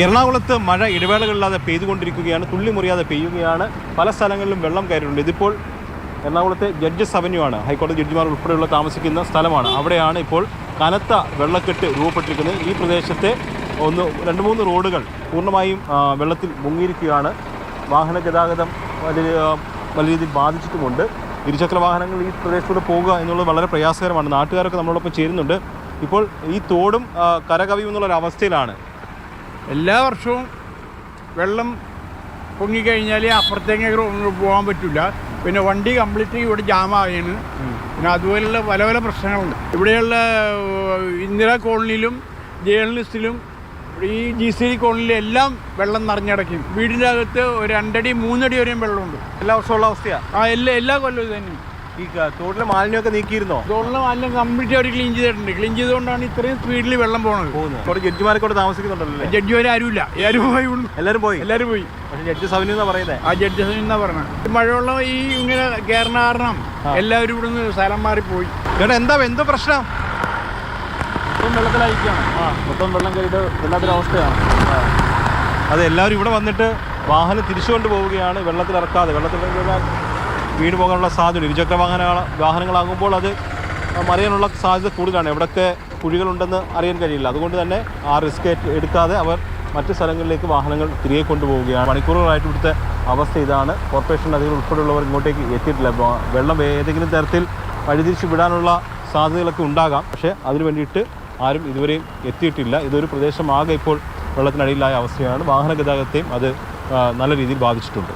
എറണാകുളത്ത് മഴ ഇടവേളകളില്ലാതെ പെയ്തുകൊണ്ടിരിക്കുകയാണ്, തുള്ളി മുറിയാതെ പെയ്യുകയാണ്. പല സ്ഥലങ്ങളിലും വെള്ളം കയറിയിട്ടുണ്ട്. ഇതിപ്പോൾ എറണാകുളത്തെ ജഡ്ജസ് അവന്യൂ ആണ്, ഹൈക്കോടതി ജഡ്ജിമാർ ഉൾപ്പെടെയുള്ള താമസിക്കുന്ന സ്ഥലമാണ്. അവിടെയാണ് ഇപ്പോൾ കനത്ത വെള്ളക്കെട്ട് രൂപപ്പെട്ടിരിക്കുന്നത്. ഈ പ്രദേശത്തെ 2-3 റോഡുകൾ പൂർണ്ണമായും വെള്ളത്തിൽ മുങ്ങിയിരിക്കുകയാണ്. വാഹന ഗതാഗതം വലിയ രീതിയിൽ ബാധിച്ചിട്ടുമുണ്ട്. ഇരുചക്ര വാഹനങ്ങൾ ഈ പ്രദേശത്തൂടെ പോകുക എന്നുള്ളത് വളരെ പ്രയാസകരമാണ്. നാട്ടുകാരൊക്കെ നമ്മളോടൊപ്പം ചേരുന്നുണ്ട്. ഇപ്പോൾ ഈ തോടും കരകവിയുമെന്നുള്ളൊരവസ്ഥയിലാണ്. എല്ലാ വർഷവും വെള്ളം പൊങ്ങിക്കഴിഞ്ഞാൽ അപ്പുറത്തേക്ക് പോകാൻ പറ്റില്ല. പിന്നെ വണ്ടി കംപ്ലീറ്റ് ഇവിടെ ജാമാവുകയാണ്. പിന്നെ അതുപോലെയുള്ള പല പല പ്രശ്നങ്ങളുണ്ട്. ഇവിടെയുള്ള ഇന്ദിരാ കോളനിയിലും ജേർണലിസ്റ്റിലും ഈ GCD കോളനിയിലും എല്ലാം വെള്ളം നിറഞ്ഞടക്കും. വീടിൻ്റെ അകത്ത് ഒരു 2 അടി 3 അടി വരെയും വെള്ളമുണ്ട്. എല്ലാ വർഷമുള്ള അവസ്ഥയാണ്. എല്ലാ കൊല്ലവും ഇത് തന്നെ. ഈ തോട്ടിലെ മാലിന്യമൊക്കെ നീക്കിയിരുന്നോ? തോട്ടിലെ മാലിന്യം കംപ്ലീറ്റ് അവർ ക്ലീൻ ചെയ്തിട്ടുണ്ട്. ക്ലീൻ ചെയ്തുകൊണ്ടാണ് ഇത്രയും സ്പീഡിൽ വെള്ളം പോകുന്നത്. ജഡ്ജിമാരൊക്കെ താമസിക്കുന്നുണ്ടല്ലോ? ജഡ്ജിമാരെ ആരുമില്ല, എല്ലാവരും പോയി. പക്ഷേ ജഡ്ജസ് അവന്യൂ എന്നാ പറയുന്നത്. ജഡ്ജസ് അവന്യൂ എന്നാ പറഞ്ഞത്. മഴവെള്ളം ഈ ഇങ്ങനെ കയറുന്ന കാരണം എല്ലാവരും ഇവിടെ നിന്ന് സ്ഥലം മാറിപ്പോയി. ചേട്ടാ എന്തോ പ്രശ്നം? വെള്ളത്തിലായിരിക്കുകയാണ്. മൊത്തം വെള്ളം കയറിയിട്ട് വല്ലാത്തൊരവസ്ഥയാണ്. അതെ, എല്ലാവരും ഇവിടെ വന്നിട്ട് വാഹനം തിരിച്ചുകൊണ്ട് പോവുകയാണ്, വെള്ളത്തിലിറക്കാതെ. വെള്ളത്തിലിറങ്ങിയാൽ വീണ് പോകാനുള്ള സാധ്യത. ഇരുചക്ര വാഹനങ്ങളാകുമ്പോൾ അത് മറിയാനുള്ള സാധ്യത കൂടുതലാണ്. എവിടെയൊക്കെ കുഴികളുണ്ടെന്ന് അറിയാൻ കഴിയില്ല. അതുകൊണ്ട് തന്നെ ആ റിസ്ക് എടുക്കാതെ അവർ മറ്റ് സ്ഥലങ്ങളിലേക്ക് വാഹനങ്ങൾ തിരികെ കൊണ്ടുപോവുകയാണ്. മണിക്കൂറുകളായിട്ട് ഇവിടുത്തെ അവസ്ഥ ഇതാണ്. കോർപ്പറേഷൻ അധികൃതർ ഉൾപ്പെടെയുള്ളവർ ഇങ്ങോട്ടേക്ക് എത്തിയിട്ടില്ല. വെള്ളം ഏതെങ്കിലും തരത്തിൽ വഴിതിരിച്ച് വിടാനുള്ള സാധ്യതകളൊക്കെ ഉണ്ടാകാം. പക്ഷേ അതിനു വേണ്ടിയിട്ട് ആരും ഇതുവരെയും എത്തിയിട്ടില്ല. ഇതൊരു പ്രദേശമാകെ ഇപ്പോൾ വെള്ളത്തിനടിയിലായ അവസ്ഥയാണ്. വാഹന ഗതാഗതത്തെയും അത് നല്ല രീതിയിൽ ബാധിച്ചിട്ടുണ്ട്.